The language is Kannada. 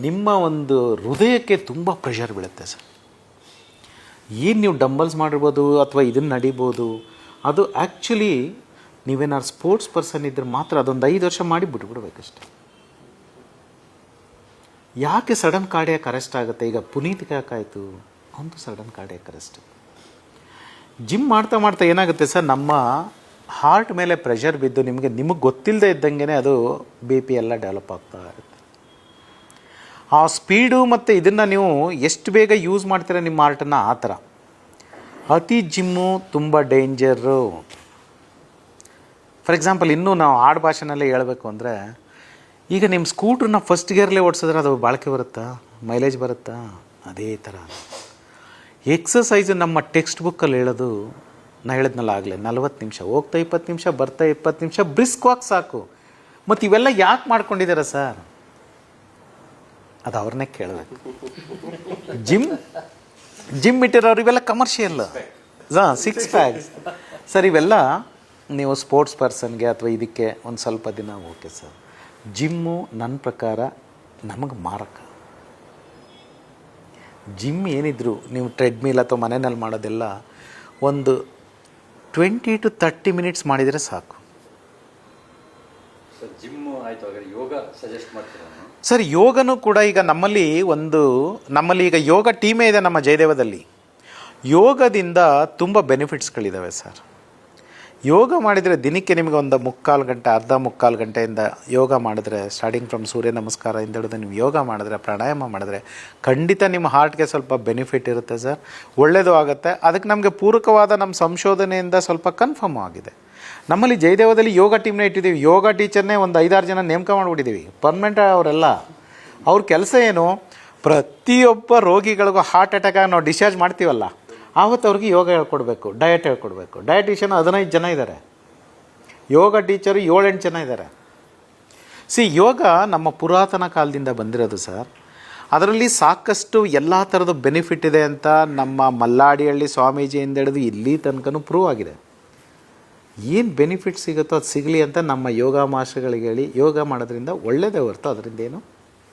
ನಿಮ್ಮ ಒಂದು ಹೃದಯಕ್ಕೆ ತುಂಬ ಪ್ರೆಷರ್ ಬೀಳುತ್ತೆ ಸರ್. ಏನು ನೀವು ಡಂಬಲ್ಸ್ ಮಾಡಿರ್ಬೋದು ಅಥವಾ ಇದನ್ನು ನಡಿಬೋದು, ಅದು ಆ್ಯಕ್ಚುಲಿ ನೀವೇನಾದ್ರು ಸ್ಪೋರ್ಟ್ಸ್ ಪರ್ಸನ್ ಇದ್ದರೆ ಮಾತ್ರ ಅದೊಂದು 5 ವರ್ಷ ಮಾಡಿ ಬಿಟ್ಬಿಡ್ಬೇಕಷ್ಟೆ. ಯಾಕೆ ಸಡನ್ ಕಾರ್ಡಿಯಾಕ್ ಅರೆಸ್ಟ್ ಆಗುತ್ತೆ? ಈಗ ಪುನೀತ್ಗೆ ಯಾಕಾಯಿತು? ಒಂದು ಸಡನ್ ಕಾರ್ಡಿಯಾಕ್ ಅರೆಸ್ಟ್. ಜಿಮ್ ಮಾಡ್ತಾ ಮಾಡ್ತಾ ಏನಾಗುತ್ತೆ ಸರ್, ನಮ್ಮ ಹಾರ್ಟ್ ಮೇಲೆ ಪ್ರೆಷರ್ ಬಿದ್ದು ನಿಮಗೆ ಗೊತ್ತಿಲ್ಲದೆ ಇದ್ದಂಗೆ ಅದು BP ಎಲ್ಲ ಡೆವಲಪ್ ಆಗ್ತಾ ಇರುತ್ತೆ. ಆ ಸ್ಪೀಡು ಮತ್ತು ಇದನ್ನು ನೀವು ಎಷ್ಟು ಬೇಗ ಯೂಸ್ ಮಾಡ್ತೀರ ನಿಮ್ಮ ಹಾರ್ಟನ್ನು, ಆ ಥರ ಅತಿ ಜಿಮ್ಮು ತುಂಬ ಡೇಂಜರು. ಫಾರ್ ಎಕ್ಸಾಂಪಲ್, ಇನ್ನೂ ನಾವು ಆಡು ಭಾಷೆನಲ್ಲೇ ಹೇಳಬೇಕು ಅಂದರೆ, ಈಗ ನಿಮ್ಮ ಸ್ಕೂಟ್ರನ್ನ ಫಸ್ಟ್ ಗೇರ್ಲೇ ಓಡಿಸಿದ್ರೆ ಅದು ಬಾಳಿಕೆ ಬರುತ್ತಾ, ಮೈಲೇಜ್ ಬರುತ್ತಾ? ಅದೇ ಥರ ಎಕ್ಸಸೈಸು ನಮ್ಮ ಟೆಕ್ಸ್ಟ್ ಬುಕ್ಕಲ್ಲಿ ಹೇಳೋದು, ನಾನು ಹೇಳಿದ್ನಲ್ಲ ಆಗಲೇ, 40 ನಿಮಿಷ ಹೋಗ್ತಾ 20 ನಿಮಿಷ ಬರ್ತಾ 20 ನಿಮಿಷ ಬ್ರಿಸ್ಕ್ ವಾಕ್ ಸಾಕು. ಮತ್ತು ಇವೆಲ್ಲ ಯಾಕೆ ಮಾಡ್ಕೊಂಡಿದ್ದೀರಾ ಸರ್? ಅದು ಅವ್ರನ್ನೇ ಕೇಳಬೇಕು. ಜಿಮ್ ಇಟ್ಟಿರೋರು ಇವೆಲ್ಲ ಕಮರ್ಷಿಯಲ್, 6 ಪ್ಯಾಕ್ಸ್ ಸರ್. ಇವೆಲ್ಲ ನೀವು ಸ್ಪೋರ್ಟ್ಸ್ ಪರ್ಸನ್ಗೆ ಅಥವಾ ಇದಕ್ಕೆ ಒಂದು ಸ್ವಲ್ಪ ದಿನ ಓಕೆ ಸರ್. ಜಿಮ್ಮು ನನ್ನ ಪ್ರಕಾರ ನಮಗೆ ಮಾರಕ. ಜಿಮ್ ಏನಿದ್ರು ನೀವು ಟ್ರೆಡ್ಮಿಲ್ ಅಥವಾ ಮನೆಯಲ್ಲಿ ಮಾಡೋದೆಲ್ಲ ಒಂದು 20 to 30 ಮಿನಿಟ್ಸ್ ಮಾಡಿದರೆ ಸಾಕು. ಜಿಮ್ಮು ಆಯಿತು, ಹಾಗಾದ್ರೆ ಯೋಗ ಸಜೆಸ್ಟ್ ಮಾಡ್ತೀರಾ ಸರ್? ಯೋಗನೂ ಕೂಡ ಈಗ ನಮ್ಮಲ್ಲಿ ಈಗ ಯೋಗ ಟೀಮೇ ಇದೆ ನಮ್ಮ ಜಯದೇವದಲ್ಲಿ. ಯೋಗದಿಂದ ತುಂಬ ಬೆನಿಫಿಟ್ಸ್ಗಳಿದ್ದಾವೆ ಸರ್. ಯೋಗ ಮಾಡಿದರೆ ದಿನಕ್ಕೆ ನಿಮಗೆ ಒಂದು ಅರ್ಧ ಮುಕ್ಕಾಲು ಗಂಟೆಯಿಂದ ಯೋಗ ಮಾಡಿದ್ರೆ, ಸ್ಟಾರ್ಟಿಂಗ್ ಫ್ರಮ್ ಸೂರ್ಯ ನಮಸ್ಕಾರದಿಂದ ಹಿಡಿದು ನೀವು ಯೋಗ ಮಾಡಿದ್ರೆ, ಪ್ರಾಣಾಯಾಮ ಮಾಡಿದ್ರೆ ಖಂಡಿತ ನಿಮ್ಮ ಹಾರ್ಟ್ಗೆ ಸ್ವಲ್ಪ ಬೆನಿಫಿಟ್ ಇರುತ್ತೆ ಸರ್. ಒಳ್ಳೆಯದು ಆಗುತ್ತೆ. ಅದಕ್ಕೆ ನಮಗೆ ಪೂರಕವಾದ ನಮ್ಮ ಸಂಶೋಧನೆಯಿಂದ ಸ್ವಲ್ಪ ಕನ್ಫರ್ಮ್ ಆಗಿದೆ. ನಮ್ಮಲ್ಲಿ ಜಯದೇವದಲ್ಲಿ ಯೋಗ ಟೀಮ್ನೇ ಇಟ್ಟಿದ್ದೀವಿ. ಯೋಗ ಟೀಚರ್ನೇ ಒಂದು 5-6 ಜನ ನೇಮಕ ಮಾಡಿಬಿಟ್ಟಿದ್ದೀವಿ ಪರ್ಮನೆಂಟ್. ಅವರೆಲ್ಲ ಅವ್ರ ಕೆಲಸ ಏನು, ಪ್ರತಿಯೊಬ್ಬ ರೋಗಿಗಳಿಗೂ ಹಾರ್ಟ್ ಅಟ್ಯಾಕಾಗಿ ನಾವು ಡಿಸ್ಚಾರ್ಜ್ ಮಾಡ್ತೀವಲ್ಲ, ಆವತ್ತು ಅವ್ರಿಗೆ ಯೋಗ ಹೇಳ್ಕೊಡ್ಬೇಕು, ಡಯಟ್ ಹೇಳ್ಕೊಡ್ಬೇಕು. ಡಯಟಿಷಿಯನ್ 15 ಜನ ಇದ್ದಾರೆ, ಯೋಗ ಟೀಚರು 7-8 ಜನ ಇದ್ದಾರೆ. ಯೋಗ ನಮ್ಮ ಪುರಾತನ ಕಾಲದಿಂದ ಬಂದಿರೋದು ಸರ್. ಅದರಲ್ಲಿ ಸಾಕಷ್ಟು ಎಲ್ಲ ಥರದ ಬೆನಿಫಿಟ್ ಇದೆ ಅಂತ ನಮ್ಮ ಮಲ್ಲಾಡಿಹಳ್ಳಿ ಸ್ವಾಮೀಜಿಯಿಂದ ಹಿಡಿದು ಇಲ್ಲಿ ತನಕನೂ ಪ್ರೂವ್ ಆಗಿದೆ. ಏನು ಬೆನಿಫಿಟ್ ಸಿಗುತ್ತೋ ಅದು ಸಿಗಲಿ ಅಂತ ನಮ್ಮ ಯೋಗ ಮಾಸ್ಟರ್ಗಳಿಗೆ ಹೇಳಿ ಯೋಗ ಮಾಡೋದ್ರಿಂದ ಒಳ್ಳೆಯದೇ ಹೊರತು ಅದರಿಂದ ಏನು